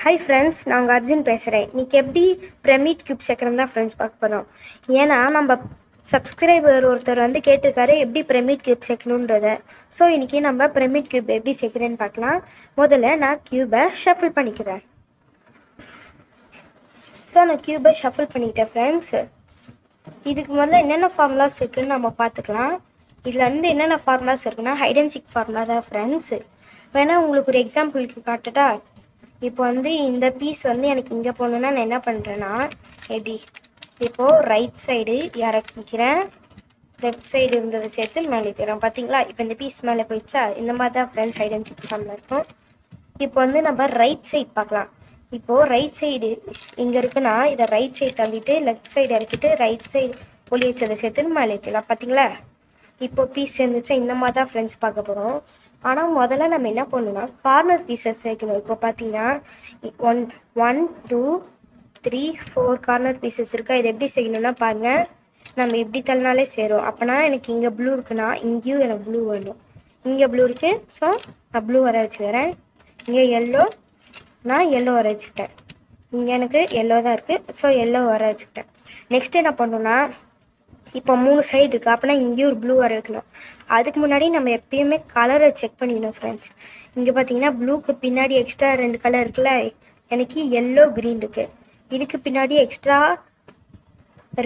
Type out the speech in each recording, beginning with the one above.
Hi friends, நான் உங்கள் அர்ஜுன் பேசுகிறேன். இன்றைக்கி எப்படி பிரமிட் கியூப் சேர்க்குறேன் தான் ஃப்ரெண்ட்ஸ் பார்க்க போகிறோம். ஏன்னா நம்ம சப்ஸ்கிரைபர் ஒருத்தர் வந்து கேட்டிருக்காரு எப்படி பிரமிட் கியூப் சேர்க்கணுன்றத. ஸோ இன்றைக்கி நம்ம பிரமிட் கியூப் எப்படி சேர்க்குறேன்னு பார்க்கலாம். முதல்ல நான் கியூபை ஷஃபிள் பண்ணிக்கிறேன். ஸோ நான் கியூபை ஷஃபிள் பண்ணிக்கிட்டேன் ஃப்ரெண்ட்ஸ். இதுக்கு முதல்ல என்னென்ன ஃபார்முலாஸ் இருக்குதுன்னு நம்ம பார்த்துக்கலாம். இதில் வந்து என்னென்ன ஃபார்முலாஸ் இருக்குன்னா ஹைட் அண்ட் சீக் ஃபார்முலா தான் ஃப்ரெண்ட்ஸ். வேணால் உங்களுக்கு ஒரு எக்ஸாம்பிளுக்கு காட்டுட்டா. இப்போ வந்து இந்த பீஸ் வந்து எனக்கு இங்கே போகணுன்னா நான் என்ன பண்ணுறேன்னா எப்படி இப்போது ரைட் சைடு இறக்கிக்கிறேன், லெஃப்ட் சைடு இருந்ததை சேர்த்து மேலே ஏற்றுறேன். பார்த்தீங்களா? இப்போ இந்த பீஸ் மேலே போயிடுச்சா? இந்த மாதிரி தான் friends hide and seek formula இருக்கும். இப்போ வந்து நம்ம ரைட் சைடு பார்க்கலாம். இப்போது ரைட் சைடு இங்கே இருக்குன்னா இதை ரைட் சைடு தள்ளிட்டு லெஃப்ட் சைடு இறக்கிட்டு ரைட் சைடு ஒளி வச்சதை சேர்த்து மேலே ஏற்றலாம். பார்த்தீங்களா? இப்போ பீஸ் சேர்ந்துச்சா? இந்த மாதிரி தான் ஃப்ரெண்ட்ஸ் பார்க்க போகிறோம். ஆனால் முதல்ல நம்ம என்ன பண்ணணும்னா கார்னர் பீஸஸ் சேர்க்கணும். இப்போ பார்த்தீங்கன்னா 1 2 3 4 கார்னர் பீசஸ் இருக்கா? இது எப்படி செய்யணும்னா பாருங்கள், நம்ம இப்படி தள்ளினாலே சேரும். அப்போனா எனக்கு இங்கே ப்ளூ இருக்குன்னா இங்கேயும் எனக்கு ப்ளூ வேணும். இங்கே ப்ளூ இருக்குது, ஸோ நான் ப்ளூ வர வச்சுக்கிறேன். இங்கே எல்லோ, நான் எல்லோ வர வச்சுக்கிட்டேன். இங்கே எனக்கு எல்லோ தான் இருக்குது, ஸோ எல்லோ வர வச்சுக்கிட்டேன். நெக்ஸ்ட் என்ன பண்ணணும்னா இப்போ 3 சைடு இருக்குது, அப்போனா இங்கேயும் ஒரு ப்ளூ வர வைக்கணும். அதுக்கு முன்னாடி நம்ம எப்பயுமே கலரை செக் பண்ணிக்கணும் ஃப்ரெண்ட்ஸ். இங்கே பார்த்தீங்கன்னா ப்ளூக்கு பின்னாடி எக்ஸ்ட்ரா 2 கலர் இருக்குல்ல, எனக்கு எல்லோ க்ரீன் இருக்குது. இதுக்கு பின்னாடி எக்ஸ்ட்ரா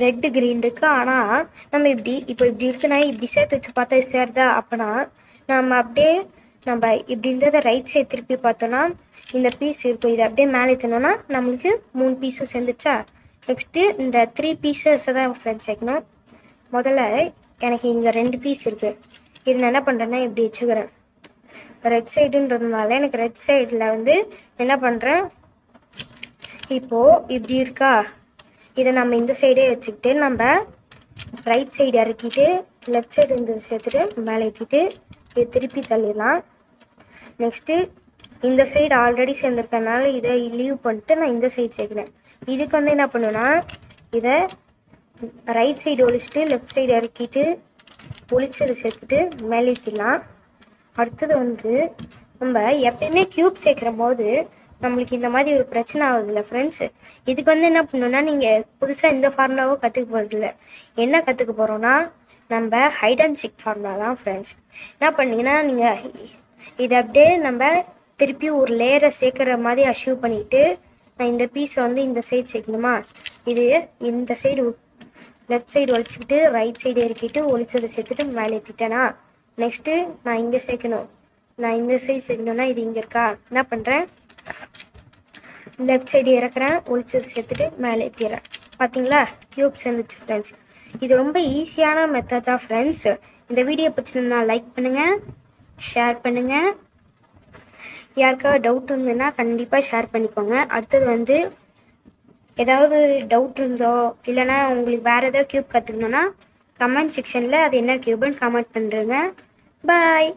ரெட்டு க்ரீன் இருக்குது. ஆனால் நம்ம இப்படி இருக்குன்னா இப்படி சேர்த்து வச்சு பார்த்தா சேருதா? அப்போனா நம்ம அப்படியே நம்ம இப்படி இருந்ததை ரைட் சைடு திருப்பி பார்த்தோன்னா இந்த பீஸ் இருக்கும். இதை அப்படியே மேலே ஏற்றணுன்னா நம்மளுக்கு 3 பீஸும் சேர்ந்துச்சா? நெக்ஸ்ட்டு இந்த 3 பீஸஸை தான் ஃப்ரெண்ட்ஸ் சேர்க்கணும். முதல்ல எனக்கு இங்கே 2 பீஸ் இருக்குது. இது நான் என்ன பண்ணுறேன்னா இப்படி வச்சுக்கிறேன். ரெட் சைடுன்றதுனால எனக்கு ரெட் சைடில் வந்து என்ன பண்ணுறேன், இப்போது இப்படி இருக்கா? இதை நம்ம இந்த சைடே வச்சுக்கிட்டு நம்ம ரைட் சைடு இறக்கிட்டு லெஃப்ட் சைடு இருந்தது சேர்த்துட்டு மேலே ஏற்றிட்டு இதை திருப்பி தள்ளிடலாம். நெக்ஸ்ட்டு இந்த சைடு ஆல்ரெடி சேர்ந்துருக்கனால இதை லீவ் பண்ணிட்டு நான் இந்த சைடு சேர்க்குறேன். இதுக்கு வந்து என்ன பண்ணுன்னா இதை ரைட் சைடு ஒழிச்சிட்டு லெஃப்ட் சைடு இறக்கிட்டு ஒழிச்சதை சேர்த்துட்டு மேலே ஏற்றிடலாம். அடுத்தது வந்து நம்ம எப்பயுமே க்யூப் சேர்க்குற போது நம்மளுக்கு இந்த மாதிரி ஒரு பிரச்சனை ஆகுதுல்ல ஃப்ரெண்ட்ஸ். இதுக்கு வந்து என்ன பண்ணணுன்னா நீங்கள் புதுசாக இந்த ஃபார்முலாவும் கற்றுக்க போகிறதில்ல. என்ன கற்றுக்க போகிறோன்னா நம்ம ஹைட் அண்ட் சீக் ஃபார்முலா தான் ஃப்ரெண்ட்ஸ். என்ன பண்ணிங்கன்னா நீங்கள் இதை அப்படியே நம்ம திருப்பி ஒரு லேயரை சேர்க்குற மாதிரி அச்சீவ் பண்ணிவிட்டு நான் இந்த பீஸை வந்து இந்த சைடு சேர்க்கணுமா? இது இந்த சைடு லெஃப்ட் சைடு ஒழிச்சிக்கிட்டு ரைட் சைடு இறக்கிட்டு ஒழிச்சதை சேர்த்துட்டு மேலே ஏற்றிட்டேனா? நெக்ஸ்ட்டு நான் இங்கே சேர்க்கணும். நான் இந்த சைடு சேர்க்கணுன்னா இது இங்கே இருக்கா? என்ன பண்ணுறேன், லெஃப்ட் சைடு இறக்குறேன், ஒழிச்சதை சேர்த்துட்டு மேலே ஏற்றிடுறேன். பார்த்தீங்களா? க்யூப் சேர்ந்துச்சு ஃப்ரெண்ட்ஸ். இது ரொம்ப ஈஸியான மெத்தட் தான் ஃப்ரெண்ட்ஸ். இந்த வீடியோ பிடிச்சிருந்தா லைக் பண்ணுங்கள், ஷேர் பண்ணுங்கள். யாருக்காவது டவுட் இருந்ததுன்னா கண்டிப்பாக ஷேர் பண்ணிக்கோங்க. அடுத்தது வந்து ஏதாவது டவுட் இருந்தோ இல்லைனா உங்களுக்கு வேறு ஏதாவது க்யூப் கற்றுக்கணுன்னா கமெண்ட் செக்ஷனில் அது என்ன க்யூப்னு கமெண்ட் பண்ணுறேங்க. பாய்.